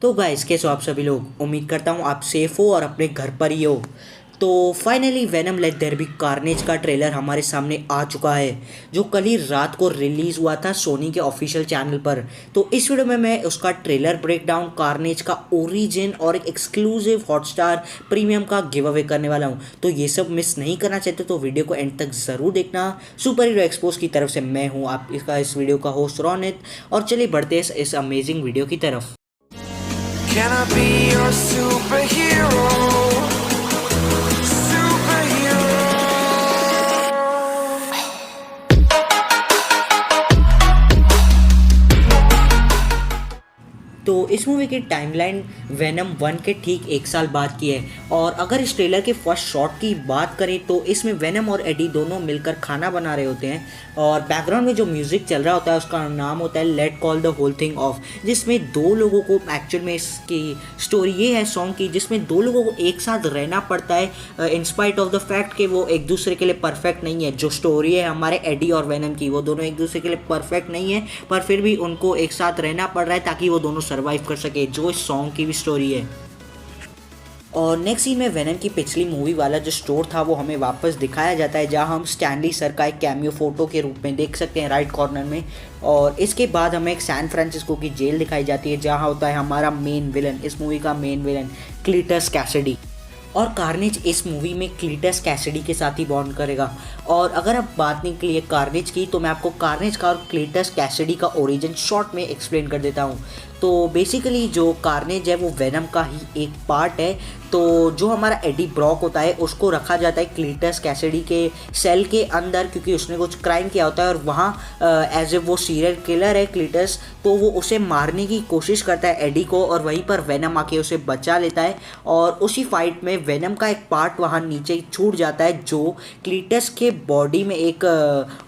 तो गाइस कैसे हो आप सभी लोग। उम्मीद करता हूँ आप सेफ हो और अपने घर पर ही हो। तो finally Venom let there be Carnage का ट्रेलर हमारे सामने आ चुका है, जो कल ही रात को रिलीज़ हुआ था सोनी के ऑफिशियल चैनल पर। तो इस वीडियो में मैं उसका ट्रेलर ब्रेक डाउन, कार्नेज का ओरिजिन और एक एक्सक्लूसिव हॉटस्टार प्रीमियम का गिव अवे करने वाला हूँ। तो ये सब मिस नहीं करना चाहते तो वीडियो को एंड तक ज़रूर देखना। सुपर हीरो एक्सपोज की तरफ से मैं हूँ आप इसका इस वीडियो का होस्ट रोनित, और चलिए बढ़ते हैं इस अमेजिंग वीडियो की तरफ। Can I be your superhero? Superhero. तो इस मूवी की टाइमलाइन वेनम 1 के ठीक एक साल बाद की है। और अगर इस ट्रेलर के फर्स्ट शॉट की बात करें तो इसमें वेनम और एडी दोनों मिलकर खाना बना रहे होते हैं, और बैकग्राउंड में जो म्यूज़िक चल रहा होता है उसका नाम होता है let call the whole thing off, जिसमें दो लोगों को एक्चुअल में इसकी स्टोरी ये है सॉन्ग की, जिसमें दो लोगों को एक साथ रहना पड़ता है in spite of the fact कि वो एक दूसरे के लिए परफेक्ट नहीं है। जो स्टोरी है हमारे एडी और वेनम की, वो दोनों एक दूसरे के लिए परफेक्ट नहीं है, पर फिर भी उनको एक साथ रहना पड़ रहा है ताकि वो दोनों सर्वाइव कर सके, जो इस सॉन्ग की भी स्टोरी है। और नेक्स्ट सीन में वेनम की पिछली मूवी वाला जो स्टोर था वो हमें वापस दिखाया जाता है, जहां हम स्टैनली सर का एक कैमियो फोटो के रूप में देख सकते हैं राइट कॉर्नर में। और इसके बाद हमें एक सैन फ्रांसिस्को की जेल दिखाई जाती है, जहां होता है हमारा मेन विलन, इस मूवी का मेन विलन क्लीटस कैसिडी। और कार्नेज इस मूवी में क्लीटस कैसिडी के साथ ही बॉन्ड करेगा। और अगर आप बात निकली है कार्नेज की, तो मैं आपको कार्नेज का और क्लीटस कैसिडी का ओरिजिन शॉर्ट में एक्सप्लेन कर देता हूँ। तो बेसिकली जो कार्नेज है वो वेनम का ही एक पार्ट है। तो जो हमारा एडी ब्रॉक होता है उसको रखा जाता है क्लीटस कैसिडी के सेल के अंदर, क्योंकि उसने कुछ क्राइम किया होता है और वहाँ एज ए वो सीरियल किलर है क्लीटस, तो वो उसे मारने की कोशिश करता है एडी को, और वहीं पर वेनम आके उसे बचा लेता है। और उसी फाइट में वेनम का एक पार्ट वहाँ नीचे छूट जाता है, जो क्लीटस के बॉडी में एक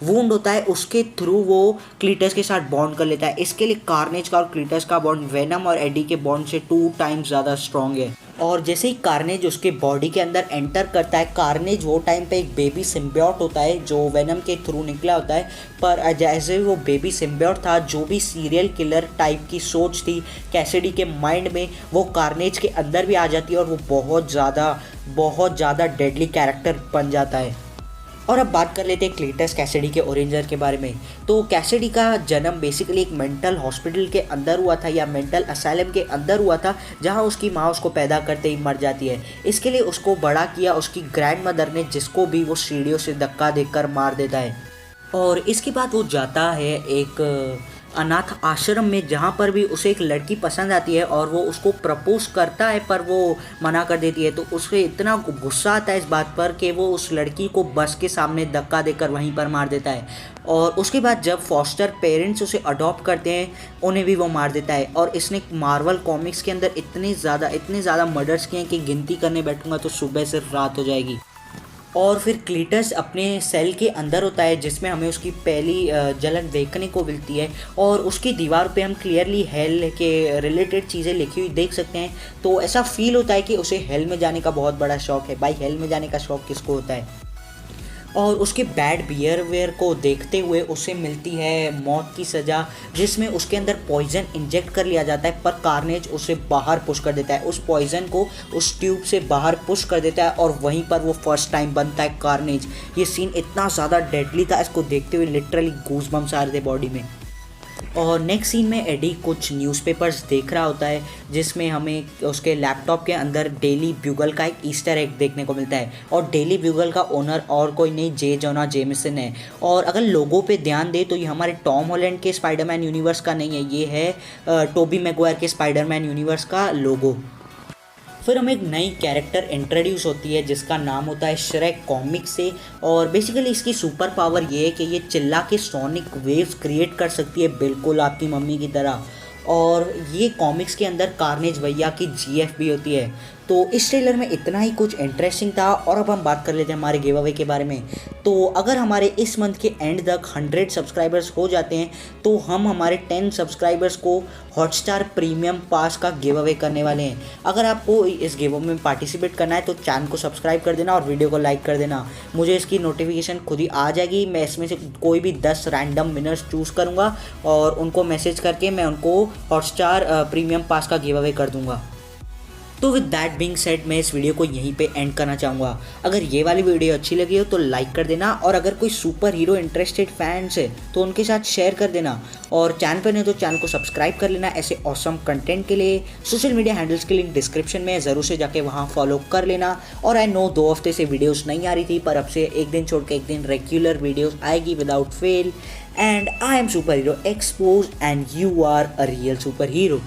वुंड होता है, उसके थ्रू वो क्लीटस के साथ बॉन्ड कर लेता है। इसके लिए कार्नेज का और क्लीटस का बॉन्ड वेनम और एडी के बॉन्ड से 2 टाइम्स ज़्यादा स्ट्रॉन्ग है। और जैसे ही कार्नेज उसके बॉडी के अंदर एंटर करता है, कार्नेज वो टाइम पे एक बेबी सिम्बियोट होता है जो वेनम के थ्रू निकला होता है, पर जैसे वो बेबी सिम्बियोट था, जो भी सीरियल किलर टाइप की सोच थी कैसिडी के माइंड में, वो कार्नेज के अंदर भी आ जाती है और वो बहुत ज़्यादा डेडली कैरेक्टर बन जाता है। और अब बात कर लेते हैं क्लीटस कैसिडी के ओरिजिन के बारे में। तो कैसिडी का जन्म बेसिकली एक मेंटल हॉस्पिटल के अंदर हुआ था, या मेंटल असाइलम के अंदर हुआ था, जहां उसकी माँ उसको पैदा करते ही मर जाती है। इसके लिए उसको बड़ा किया उसकी ग्रैंड मदर ने, जिसको भी वो सीढ़ियों से धक्का देकर मार देता है। और इसके बाद वो जाता है एक अनाथ आश्रम में, जहाँ पर भी उसे एक लड़की पसंद आती है और वो उसको प्रपोज करता है, पर वो मना कर देती है। तो उसे इतना गुस्सा आता है इस बात पर कि वो उस लड़की को बस के सामने धक्का देकर वहीं पर मार देता है। और उसके बाद जब फॉस्टर पेरेंट्स उसे अडॉप्ट करते हैं, उन्हें भी वो मार देता है। और इसने मार्वल कॉमिक्स के अंदर इतने ज़्यादा मर्डर्स किए हैं कि गिनती करने बैठूंगा तो सुबह से रात हो जाएगी। और फिर क्लीटस अपने सेल के अंदर होता है, जिसमें हमें उसकी पहली जलन देखने को मिलती है, और उसकी दीवार पे हम क्लियरली हेल के रिलेटेड चीज़ें लिखी हुई देख सकते हैं। तो ऐसा फील होता है कि उसे हेल में जाने का बहुत बड़ा शौक है। भाई हेल में जाने का शौक किसको होता है। और उसके बैड बिहेवियर को देखते हुए उसे मिलती है मौत की सज़ा, जिसमें उसके अंदर पॉइजन इंजेक्ट कर लिया जाता है, पर कार्नेज उसे बाहर पुश कर देता है। उस पॉइजन को उस ट्यूब से बाहर पुश कर देता है और वहीं पर वो फर्स्ट टाइम बनता है कार्नेज। ये सीन इतना ज़्यादा डेडली था, इसको देखते हुए लिटरली गूज़बम्स आ रहे थे बॉडी में। और नेक्स्ट सीन में एडी कुछ न्यूज़पेपर्स देख रहा होता है, जिसमें हमें उसके लैपटॉप के अंदर डेली ब्यूगल का एक ईस्टर एग देखने को मिलता है। और डेली ब्यूगल का ओनर और कोई नहीं, जे जोना जेमिसन है। और अगर लोगों पे ध्यान दे तो ये हमारे टॉम हॉलैंड के स्पाइडरमैन यूनिवर्स का नहीं है, ये है टोबी मैगवायर के स्पाइडरमैन यूनिवर्स का लोगो। फिर हमें एक नई कैरेक्टर इंट्रोड्यूस होती है जिसका नाम होता है श्रेक कॉमिक से। और बेसिकली इसकी सुपर पावर ये है कि ये चिल्ला के सोनिक वेव्स क्रिएट कर सकती है, बिल्कुल आपकी मम्मी की तरह। और ये कॉमिक्स के अंदर कार्नेज भैया की जीएफ भी होती है। तो इस ट्रेलर में इतना ही कुछ इंटरेस्टिंग था। और अब हम बात कर लेते हैं हमारे गिव अवे के बारे में। तो अगर हमारे इस मंथ के एंड तक 100 सब्सक्राइबर्स हो जाते हैं तो हम हमारे 10 सब्सक्राइबर्स को हॉटस्टार प्रीमियम पास का गिव अवे करने वाले हैं। अगर आपको इस गिव अवे में पार्टिसिपेट करना है तो चैनल को सब्सक्राइब कर देना और वीडियो को लाइक कर देना। मुझे इसकी नोटिफिकेशन खुद ही आ जाएगी। मैं इसमें से कोई भी 10 रैंडम विनर्स चूज़ करूँगा और उनको मैसेज करके मैं उनको हॉटस्टार प्रीमियम पास का गिव अवे कर दूँगा। तो विद दैट बीइंग सेड मैं इस वीडियो को यहीं पे एंड करना चाहूँगा। अगर ये वाली वीडियो अच्छी लगी हो तो लाइक कर देना, और अगर कोई सुपर हीरो इंटरेस्टेड फैंस है तो उनके साथ शेयर कर देना, और चैनल पर नहीं तो चैनल को सब्सक्राइब कर लेना ऐसे ऑसम कंटेंट के लिए। सोशल मीडिया हैंडल्स के लिंक डिस्क्रिप्शन में, ज़रूर से जाके वहाँ फॉलो कर लेना। और आई नो 2 हफ्ते से वीडियोज़ नहीं आ रही थी, पर अब से एक दिन छोड़ के एक दिन रेगुलर वीडियोज़ आएगी without fail. And I am superhero expose and you are a real super hero.